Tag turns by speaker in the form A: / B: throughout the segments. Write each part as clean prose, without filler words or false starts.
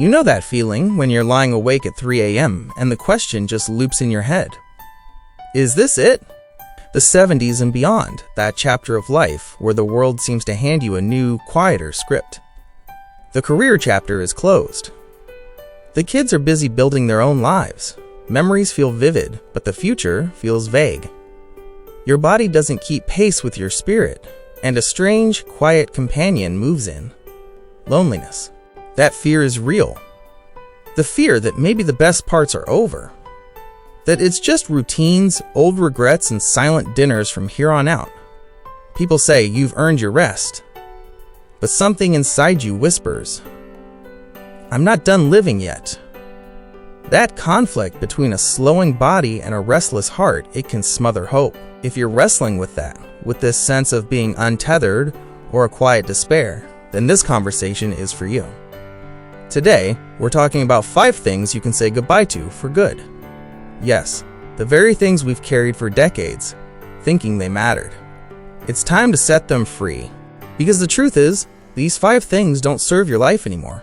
A: You know that feeling when you're lying awake at 3 a.m. and the question just loops in your head. Is this it? The 70s and beyond, that chapter of life where the world seems to hand you a new, quieter script. The career chapter is closed. The kids are busy building their own lives. Memories feel vivid, but the future feels vague. Your body doesn't keep pace with your spirit, and a strange, quiet companion moves in. Loneliness. That fear is real. The fear that maybe the best parts are over. That it's just routines, old regrets, and silent dinners from here on out. People say you've earned your rest. But something inside you whispers, I'm not done living yet. That conflict between a slowing body and a restless heart, it can smother hope. If you're wrestling with that, with this sense of being untethered or a quiet despair, then this conversation is for you. Today, we're talking about 5 things you can say goodbye to for good. Yes, the very things we've carried for decades, thinking they mattered. It's time to set them free. Because the truth is, these 5 things don't serve your life anymore.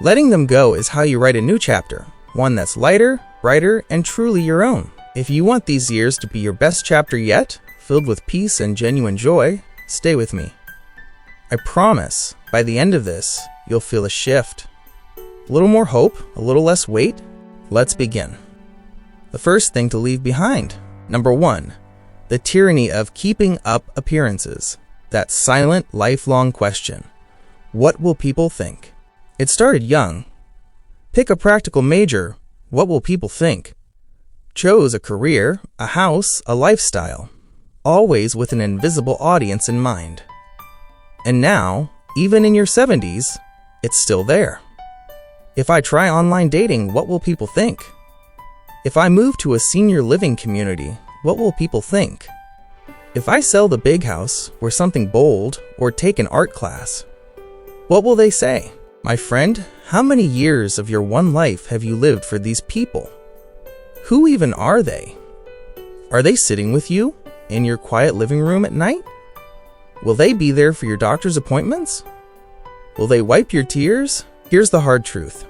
A: Letting them go is how you write a new chapter, one that's lighter, brighter, and truly your own. If you want these years to be your best chapter yet, filled with peace and genuine joy, stay with me. I promise, by the end of this, you'll feel a shift. A little more hope, a little less weight. Let's begin. The first thing to leave behind. Number 1, the tyranny of keeping up appearances. That silent, lifelong question. What will people think? It started young. Pick a practical major. What will people think? Chose a career, a house, a lifestyle. Always with an invisible audience in mind. And now, even in your 70s, it's still there. If I try online dating, what will people think? If I move to a senior living community, what will people think? If I sell the big house, or something bold, or take an art class, what will they say? My friend, how many years of your one life have you lived for these people? Who even are they? Are they sitting with you in your quiet living room at night? Will they be there for your doctor's appointments? Will they wipe your tears? Here's the hard truth.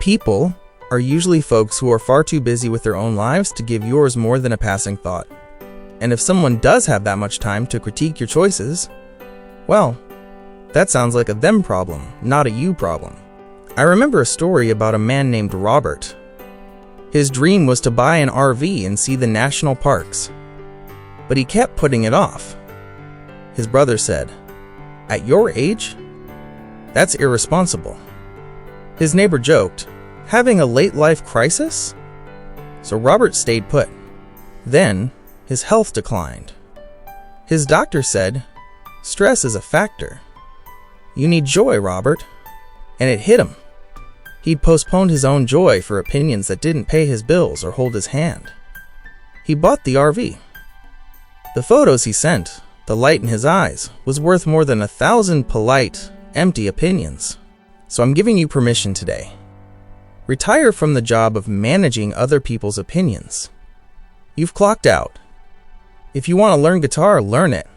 A: People are usually folks who are far too busy with their own lives to give yours more than a passing thought. And if someone does have that much time to critique your choices, well, that sounds like a them problem, not a you problem. I remember a story about a man named Robert. His dream was to buy an RV and see the national parks, but he kept putting it off. His brother said, "At your age? That's irresponsible." His neighbor joked, "Having a late-life crisis?" So Robert stayed put. Then, his health declined. His doctor said, "Stress is a factor. You need joy, Robert." And it hit him. He'd postponed his own joy for opinions that didn't pay his bills or hold his hand. He bought the RV. The photos he sent, the light in his eyes, was worth more than 1,000 polite, empty opinions. So I'm giving you permission today. Retire from the job of managing other people's opinions. You've clocked out. If you want to learn guitar, learn it.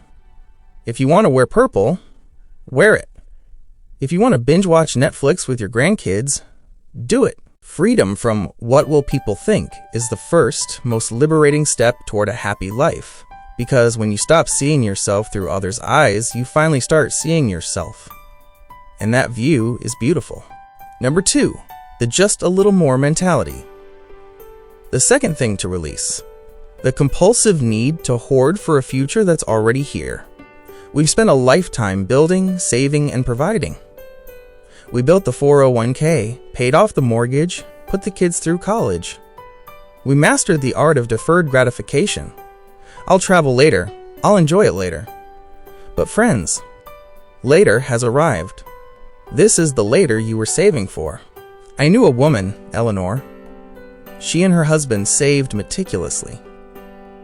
A: If you want to wear purple, wear it. If you want to binge watch Netflix with your grandkids, do it. Freedom from what will people think is the first, most liberating step toward a happy life. Because when you stop seeing yourself through others' eyes, you finally start seeing yourself. And that view is beautiful. Number 2, the just a little more mentality. The second thing to release. The compulsive need to hoard for a future that's already here. We've spent a lifetime building, saving, and providing. We built the 401k, paid off the mortgage, put the kids through college. We mastered the art of deferred gratification. I'll travel later. I'll enjoy it later. But friends, later has arrived. This is the later you were saving for. I knew a woman, Eleanor. She and her husband saved meticulously.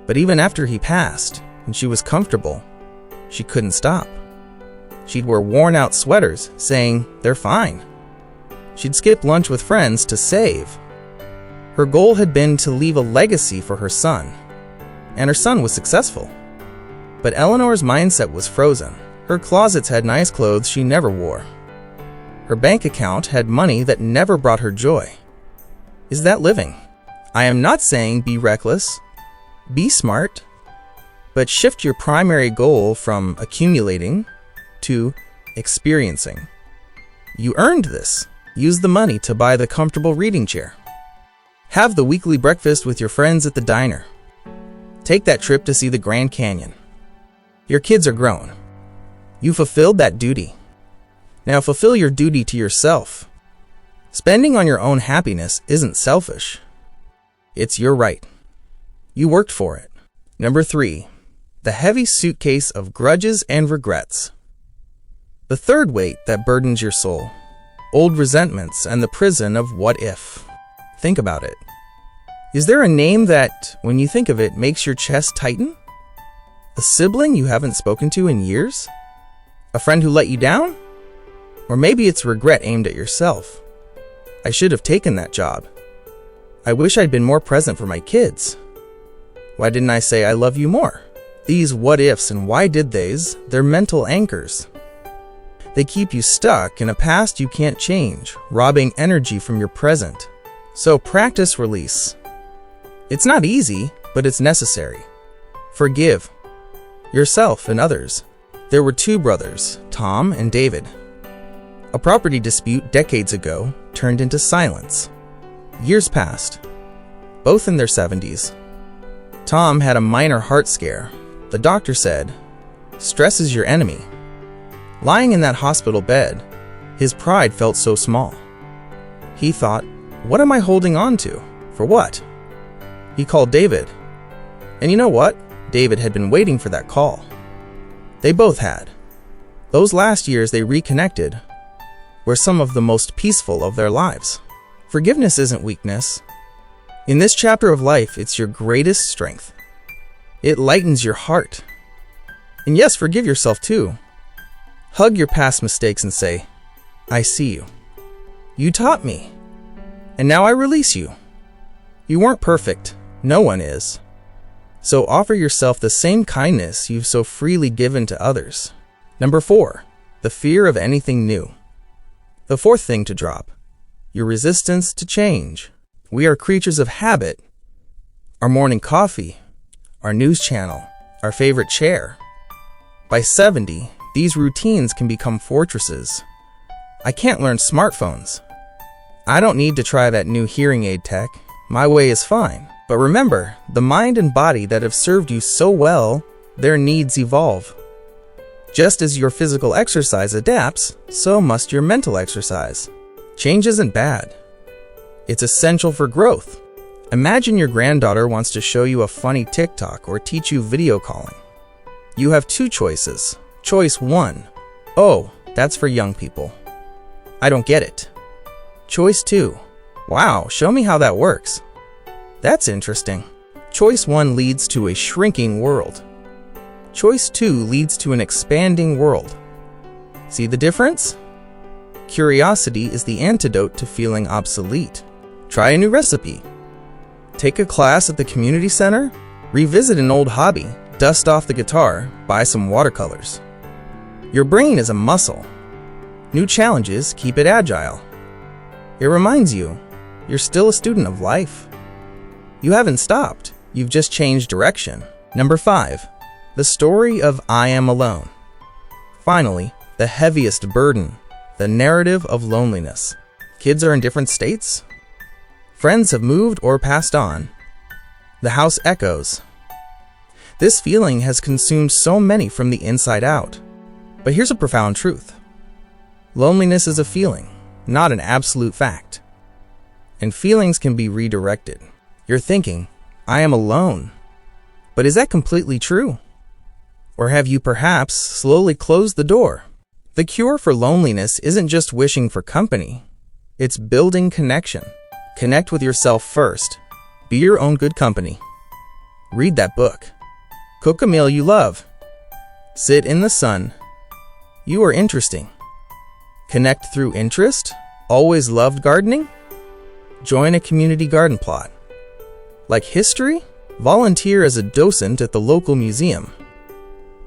A: But even after he passed, and she was comfortable, she couldn't stop. She'd wear worn-out sweaters, saying, "They're fine." She'd skip lunch with friends to save. Her goal had been to leave a legacy for her son, and her son was successful. But Eleanor's mindset was frozen. Her closets had nice clothes she never wore. Her bank account had money that never brought her joy. Is that living? I am not saying be reckless, be smart, but shift your primary goal from accumulating to experiencing. You earned this. Use the money to buy the comfortable reading chair. Have the weekly breakfast with your friends at the diner. Take that trip to see the Grand Canyon. Your kids are grown. You fulfilled that duty. Now fulfill your duty to yourself. Spending on your own happiness isn't selfish. It's your right. You worked for it. Number 3. The heavy suitcase of grudges and regrets. The third weight that burdens your soul. Old resentments and the prison of what if. Think about it. Is there a name that, when you think of it, makes your chest tighten? A sibling you haven't spoken to in years? A friend who let you down? Or maybe it's regret aimed at yourself. I should have taken that job. I wish I'd been more present for my kids. Why didn't I say I love you more? These what ifs and why did theys, they're mental anchors. They keep you stuck in a past you can't change, robbing energy from your present. So practice release. It's not easy, but it's necessary. Forgive yourself and others. There were 2 brothers, Tom and David. A property dispute decades ago turned into silence. Years passed, both in their 70s. Tom had a minor heart scare. The doctor said, "Stress is your enemy." Lying in that hospital bed, his pride felt so small. He thought, what am I holding on to? For what? He called David. And you know what? David had been waiting for that call. They both had. Those last years they reconnected were some of the most peaceful of their lives. Forgiveness isn't weakness. In this chapter of life, it's your greatest strength. It lightens your heart. And yes, forgive yourself too. Hug your past mistakes and say, I see you. You taught me. And now I release you. You weren't perfect. No one is. So offer yourself the same kindness you've so freely given to others. Number 4, the fear of anything new. The 4th thing to drop, your resistance to change. We are creatures of habit. Our morning coffee, our news channel, our favorite chair. By 70, these routines can become fortresses. I can't learn smartphones. I don't need to try that new hearing aid tech. My way is fine. But remember, the mind and body that have served you so well, their needs evolve. Just as your physical exercise adapts, so must your mental exercise. Change isn't bad. It's essential for growth. Imagine your granddaughter wants to show you a funny TikTok or teach you video calling. You have 2 choices. Choice 1, oh, that's for young people. I don't get it. Choice 2, wow, show me how that works. That's interesting. Choice 1 leads to a shrinking world. Choice 2 leads to an expanding world. See the difference? Curiosity is the antidote to feeling obsolete. Try a new recipe. Take a class at the community center. Revisit an old hobby. Dust off the guitar. Buy some watercolors. Your brain is a muscle. New challenges keep it agile. It reminds you, you're still a student of life. You haven't stopped. You've just changed direction. Number 5, the story of I am alone. Finally, the heaviest burden, the narrative of loneliness. Kids are in different states. Friends have moved or passed on. The house echoes. This feeling has consumed so many from the inside out. But here's a profound truth. Loneliness is a feeling, not an absolute fact. And feelings can be redirected. You're thinking, I am alone. But is that completely true? Or have you perhaps slowly closed the door? The cure for loneliness isn't just wishing for company. It's building connection. Connect with yourself first. Be your own good company. Read that book. Cook a meal you love. Sit in the sun. You are interesting. Connect through interest? Always loved gardening? Join a community garden plot. Like history? Volunteer as a docent at the local museum.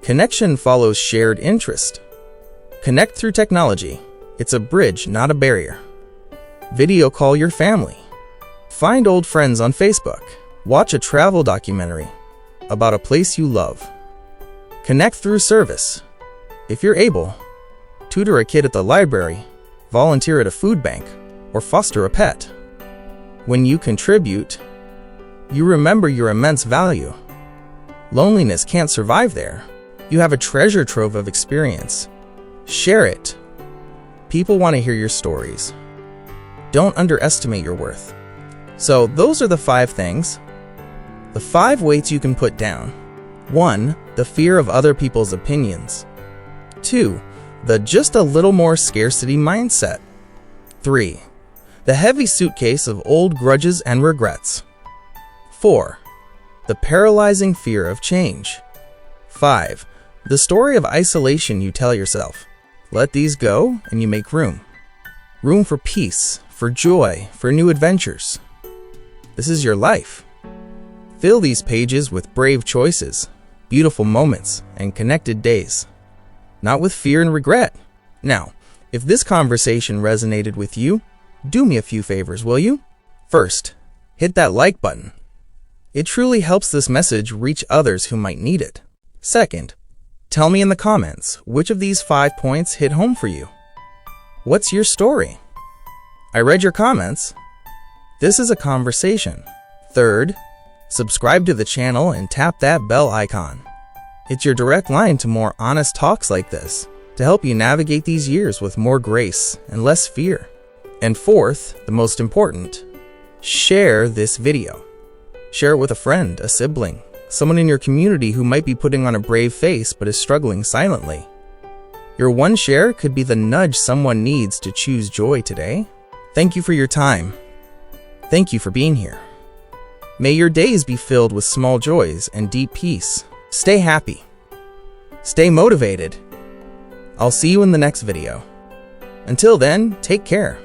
A: Connection follows shared interest. Connect through technology. It's a bridge, not a barrier. Video call your family. Find old friends on Facebook. Watch a travel documentary about a place you love. Connect through service. If you're able, tutor a kid at the library, volunteer at a food bank, or foster a pet. When you contribute, you remember your immense value. Loneliness can't survive there. You have a treasure trove of experience. Share it. People want to hear your stories. Don't underestimate your worth. So those are the 5 things. The 5 weights you can put down. 1. The fear of other people's opinions. 2. The just a little more scarcity mindset. 3. The heavy suitcase of old grudges and regrets. 4. The paralyzing fear of change. 5. The story of isolation you tell yourself. Let these go and you make room. Room for peace, for joy, for new adventures. This is your life. Fill these pages with brave choices, beautiful moments, and connected days. Not with fear and regret. Now, if this conversation resonated with you, do me a few favors, will you? First, hit that like button. It truly helps this message reach others who might need it. Second, tell me in the comments which of these 5 points hit home for you. What's your story? I read your comments. This is a conversation. Third, subscribe to the channel and tap that bell icon. It's your direct line to more honest talks like this to help you navigate these years with more grace and less fear. And fourth, the most important, share this video. Share it with a friend, a sibling, someone in your community who might be putting on a brave face but is struggling silently. Your one share could be the nudge someone needs to choose joy today. Thank you for your time. Thank you for being here. May your days be filled with small joys and deep peace. Stay happy. Stay motivated. I'll see you in the next video. Until then, take care.